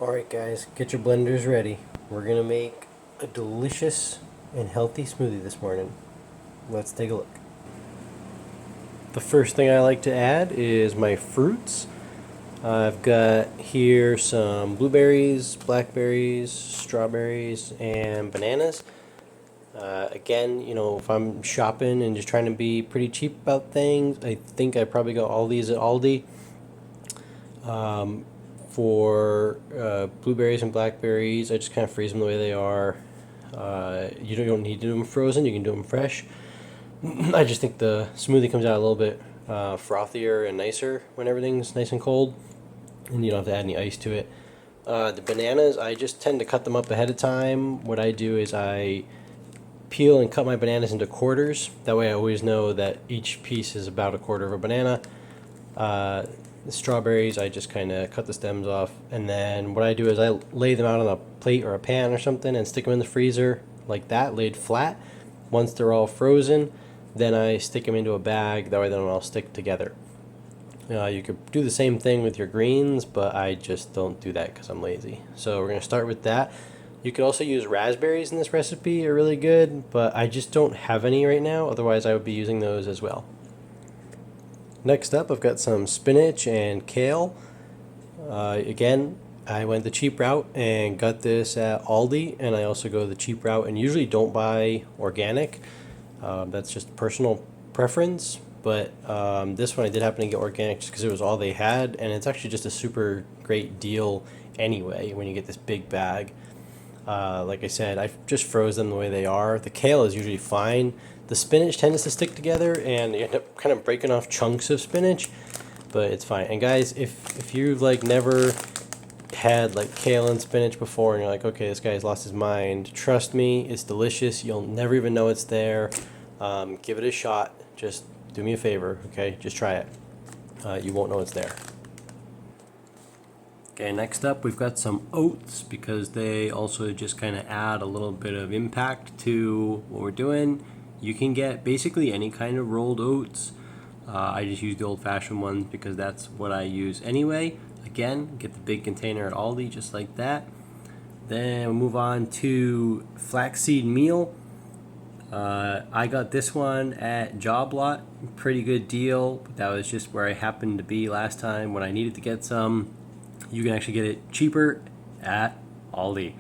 Alright guys, get your blenders ready. We're going to make a delicious and healthy smoothie this morning. Let's take a look. The first thing I like to add is my fruits. I've got here some blueberries, blackberries, strawberries, and bananas. Again, if I'm shopping and just trying to be pretty cheap about things, I think I probably got all these at Aldi. For blueberries and blackberries, I just kind of freeze them the way they are. You don't need to do them frozen, you can do them fresh. I just think the smoothie comes out a little bit frothier and nicer when everything's nice and cold, and you don't have to add any ice to it. The bananas, I just tend to cut them up ahead of time. What I do is I peel and cut my bananas into quarters. That way I always know that each piece is about a quarter of a banana. The strawberries, I just kind of cut the stems off, and then what I do is I lay them out on a plate or a pan or something and stick them in the freezer like that, laid flat. Once they're all frozen, then I stick them into a bag, that way they don't all stick together. You could do the same thing with your greens, but I just don't do that because I'm lazy. So we're going to start with that. You could also use raspberries in this recipe, they're really good, but I just don't have any right now, otherwise I would be using those as well. Next up, I've got some spinach and kale. Again, I went the cheap route and got this at Aldi, and I also go the cheap route and usually don't buy organic. That's just personal preference, but this one I did happen to get organic just because it was all they had, and it's actually just a super great deal anyway when you get this big bag. Like I said, I just froze them the way they are. The kale is usually fine. The spinach tends to stick together, and you end up kind of breaking off chunks of spinach, but it's fine. And guys, if you've never had kale and spinach before, and you're like, okay, this guy's lost his mind, trust me, it's delicious. You'll never even know it's there. Give it a shot. Just do me a favor, okay? Just try it. You won't know it's there. Okay, next up we've got some oats, because they also just kind of add a little bit of impact to what we're doing. You can get basically any kind of rolled oats. I just use the old-fashioned ones because that's what I use anyway. Again, get the big container at Aldi just like that. Then we'll move on to flaxseed meal. I got this one at Job Lot, pretty good deal, but that was just where I happened to be last time when I needed to get some. You can actually get it cheaper at Aldi.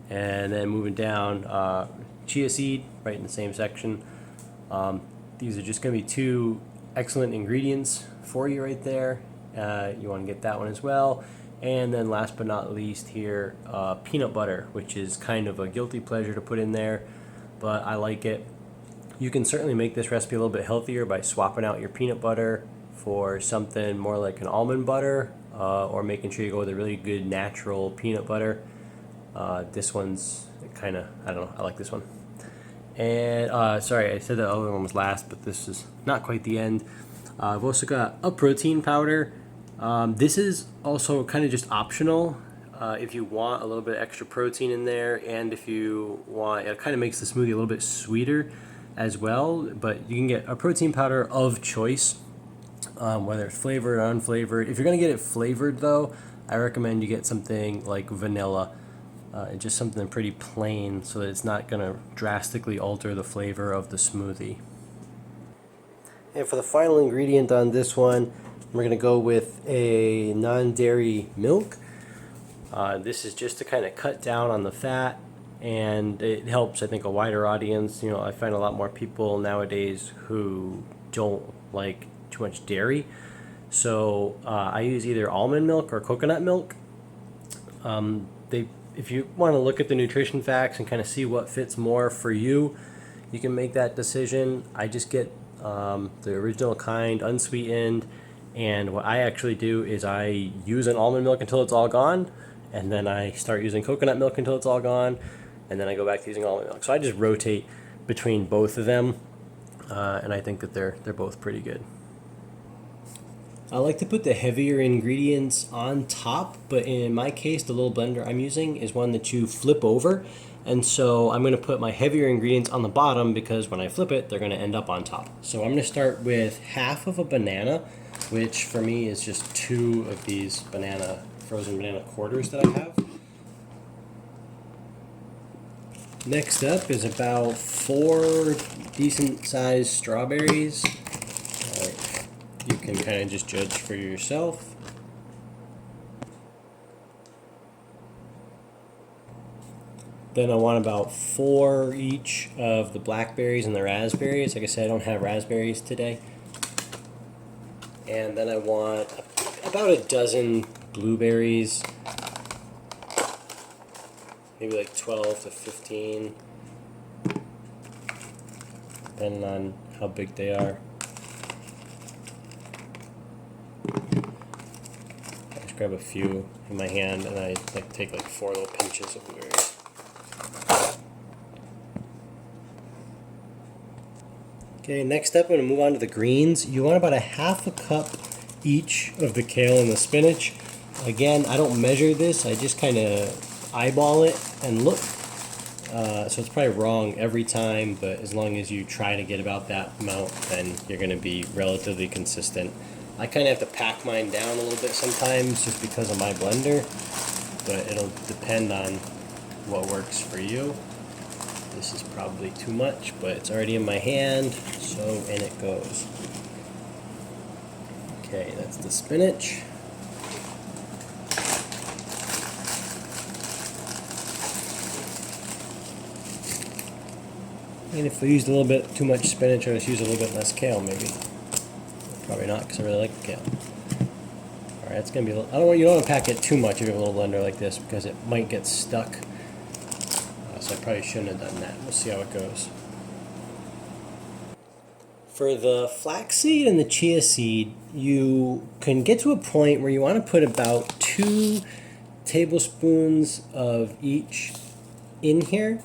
And then moving down, chia seed, right in the same section. These are just going to be two excellent ingredients for you right there. You want to get that one as well. And then last but not least here, peanut butter, which is kind of a guilty pleasure to put in there, but I like it. You can certainly make this recipe a little bit healthier by swapping out your peanut butter for something more like an almond butter, or making sure you go with a really good natural peanut butter. This one's kind of, I don't know, I like this one. And sorry, I said the other one was last, but this is not quite the end. I've also got a protein powder. This is also kind of just optional. If you want a little bit extra protein in there, and if you want, it kind of makes the smoothie a little bit sweeter as well, but you can get a protein powder of choice, whether it's flavored or unflavored. If you're going to get it flavored though, I recommend you get something like vanilla. Just something pretty plain so that it's not going to drastically alter the flavor of the smoothie. And for the final ingredient on this one, we're going to go with a non-dairy milk. This is just to kind of cut down on the fat, and it helps, I think, a wider audience. I find a lot more people nowadays who don't like too much dairy. So I use either almond milk or coconut milk. If you want to look at the nutrition facts and kind of see what fits more for you, you can make that decision. I just get the original kind, unsweetened, and what I actually do is I use an almond milk until it's all gone, and then I start using coconut milk until it's all gone, and then I go back to using almond milk. So I just rotate between both of them, and I think that they're both pretty good. I like to put the heavier ingredients on top, but in my case, the little blender I'm using is one that you flip over. And so I'm going to put my heavier ingredients on the bottom because when I flip it, they're going to end up on top. So I'm going to start with half of a banana. which for me is just 2 of these frozen banana quarters that I have. Next up is about 4 decent sized strawberries. You can kind of just judge for yourself. Then I want about 4 each of the blackberries and the raspberries. Like I said, I don't have raspberries today. And then I want about a dozen blueberries. Maybe like 12 to 15. Depending on how big they are. I just grab a few in my hand and I take like 4 little pinches of blueberries. Okay, next up I'm going to move on to the greens. You want about a half a cup each of the kale and the spinach. Again, I don't measure this, I just kind of eyeball it and look. So it's probably wrong every time, but as long as you try to get about that amount, then you're going to be relatively consistent. I kind of have to pack mine down a little bit sometimes just because of my blender, but it'll depend on what works for you. This is probably too much, but it's already in my hand, so in it goes. Okay, that's the spinach. And if we used a little bit too much spinach, I'd just use a little bit less kale, maybe. Probably not, because I really like the kale. All right, it's gonna be. You don't want to pack it too much if you have a little blender like this, because it might get stuck. So I probably shouldn't have done that. We'll see how it goes. For the flaxseed and the chia seed, you can get to a point where you want to put about 2 tablespoons of each in here.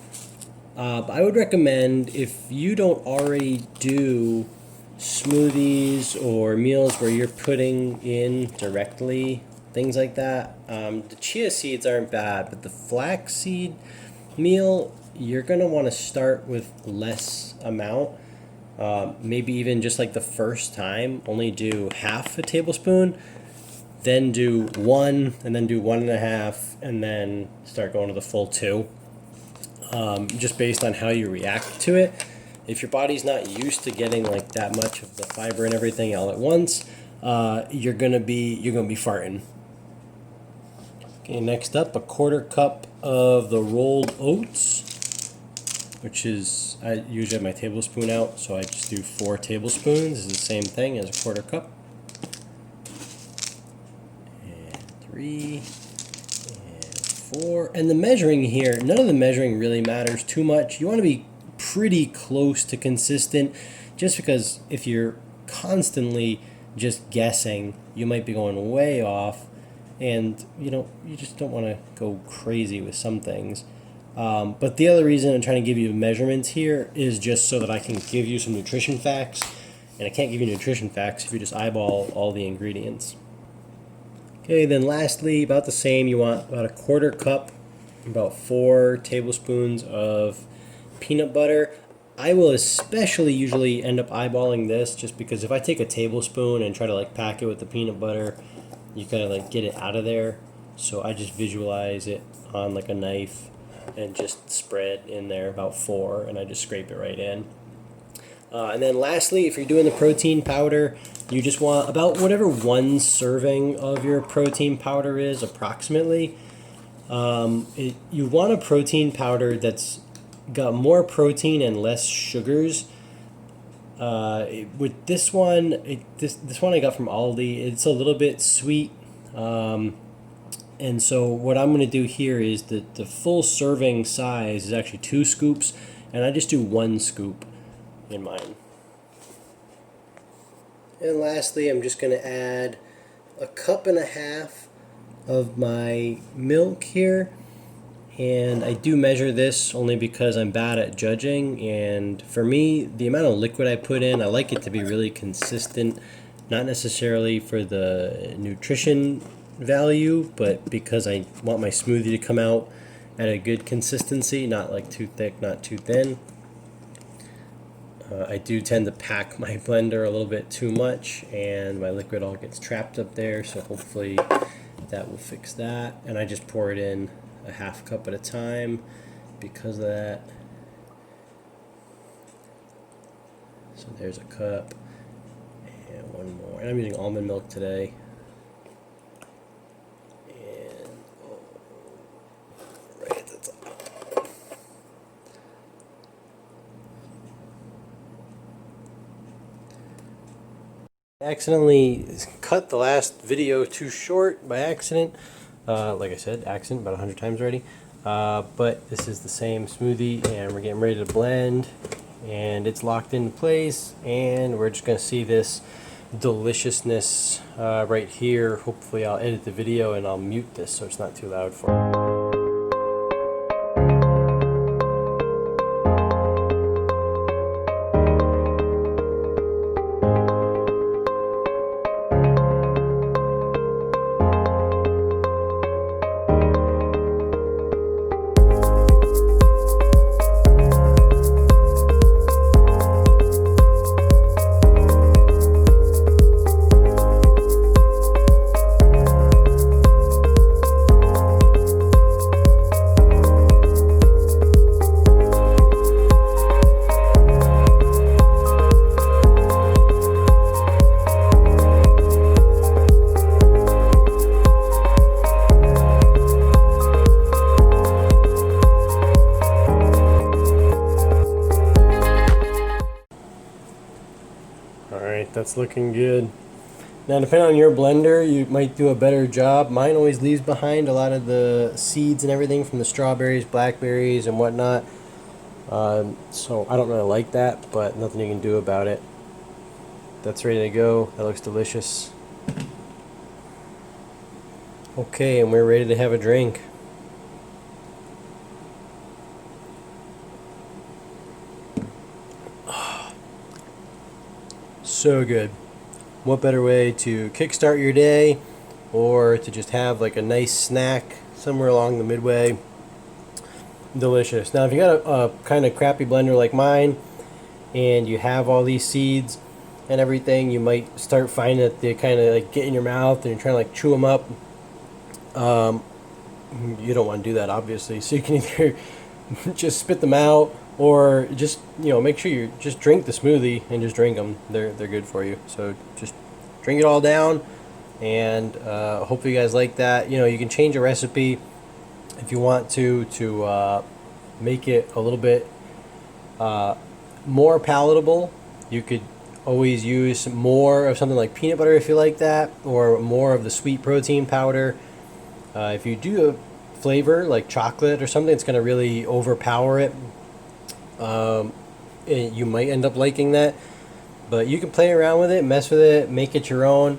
I would recommend, if you don't already do smoothies or meals where you're putting in directly things like that, the chia seeds aren't bad, but the flaxseed meal, you're going to want to start with less amount. Maybe even just like the first time, only do half a tablespoon, then do 1, and then do 1.5, and then start going to the full 2. Just based on how you react to it. If your body's not used to getting like that much of the fiber and everything all at once, you're gonna be farting. Okay, next up, a 1/4 cup of the rolled oats, which is, I usually have my tablespoon out, so I just do 4 tablespoons. It's the same thing as a 1/4 cup. And 3. 4. And the measuring here, none of the measuring really matters too much. You want to be pretty close to consistent, just because if you're constantly just guessing, you might be going way off, and you just don't want to go crazy with some things. But the other reason I'm trying to give you measurements here is just so that I can give you some nutrition facts, and I can't give you nutrition facts if you just eyeball all the ingredients. Okay, then lastly, about the same, you want about a 1/4 cup, about 4 tablespoons of peanut butter. I will especially usually end up eyeballing this, just because if I take a tablespoon and try to like pack it with the peanut butter, you kind of like get it out of there. So I just visualize it on like a knife and just spread in there about 4, and I just scrape it right in. And then lastly, if you're doing the protein powder, you just want about whatever 1 serving of your protein powder is approximately. You want a protein powder that's got more protein and less sugars. With this one, this one I got from Aldi, it's a little bit sweet. And so what I'm going to do here is that the full serving size is actually 2 scoops, and I just do 1 scoop in mine. And lastly, I'm just going to add a 1.5 cups of my milk here. And I do measure this only because I'm bad at judging, and for me, the amount of liquid I put in, I like it to be really consistent, not necessarily for the nutrition value, but because I want my smoothie to come out at a good consistency, not like too thick, not too thin. I do tend to pack my blender a little bit too much and my liquid all gets trapped up there, so hopefully that will fix that. And I just pour it in a half cup at a time because of that. So there's a cup and one more. And I'm using almond milk today. And right at the top. I accidentally cut the last video too short by accident. Like I said, accident about 100 times already. But this is the same smoothie and we're getting ready to blend and it's locked into place and we're just going to see this deliciousness right here. Hopefully I'll edit the video and I'll mute this so it's not too loud for you. Alright, that's looking good. Now depending on your blender, you might do a better job. Mine always leaves behind a lot of the seeds and everything from the strawberries, blackberries, and whatnot. So I don't really like that, but nothing you can do about it. That's ready to go. That looks delicious. Okay, and we're ready to have a drink. So good. What better way to kickstart your day or to just have like a nice snack somewhere along the midway? Delicious. Now if you got a kind of crappy blender like mine and you have all these seeds and everything, you might start finding that they kind of like get in your mouth and you're trying to like chew them up. You don't want to do that obviously, so you can either just spit them out or just, make sure you just drink the smoothie and just drink them. They're good for you. So just drink it all down, and hopefully you guys like that. You can change a recipe if you want to make it a little bit more palatable. You could always use more of something like peanut butter if you like that, or more of the sweet protein powder. If you do a flavor like chocolate or something, it's going to really overpower it. You might end up liking that, but you can play around with it, mess with it, make it your own.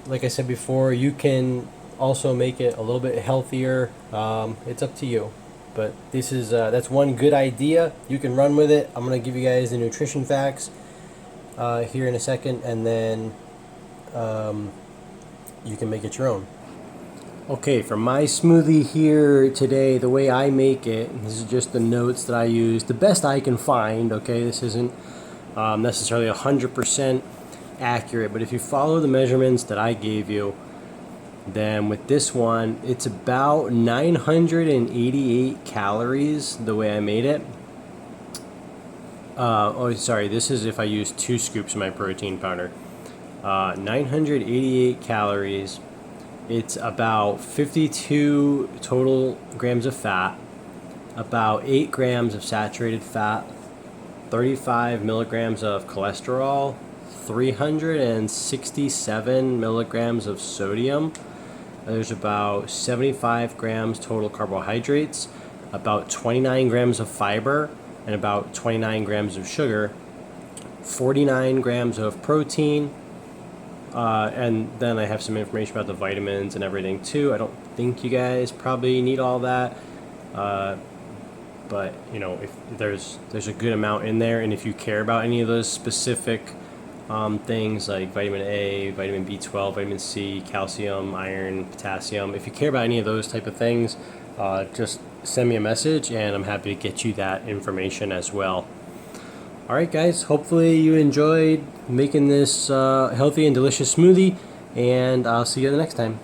Like I said before, you can also make it a little bit healthier. It's up to you, but this is that's one good idea. You can run with it. I'm gonna give you guys the nutrition facts here in a second, and then you can make it your own. Okay, for my smoothie here today, the way I make it, this is just the notes that I use, the best I can find, okay? This isn't necessarily 100% accurate, but if you follow the measurements that I gave you, then with this one, it's about 988 calories, the way I made it. This is if I use 2 scoops of my protein powder. 988 calories. It's about 52 total grams of fat, about 8 grams of saturated fat, 35 milligrams of cholesterol, 367 milligrams of sodium. There's about 75 grams total carbohydrates, about 29 grams of fiber, and about 29 grams of sugar, 49 grams of protein. And then I have some information about the vitamins and everything too. I don't think you guys probably need all that, but if there's a good amount in there, and if you care about any of those specific things like vitamin A, vitamin B12, vitamin C, calcium, iron, potassium, if you care about any of those type of things, just send me a message and I'm happy to get you that information as well. All right, guys. Hopefully you enjoyed making this healthy and delicious smoothie, and I'll see you the next time.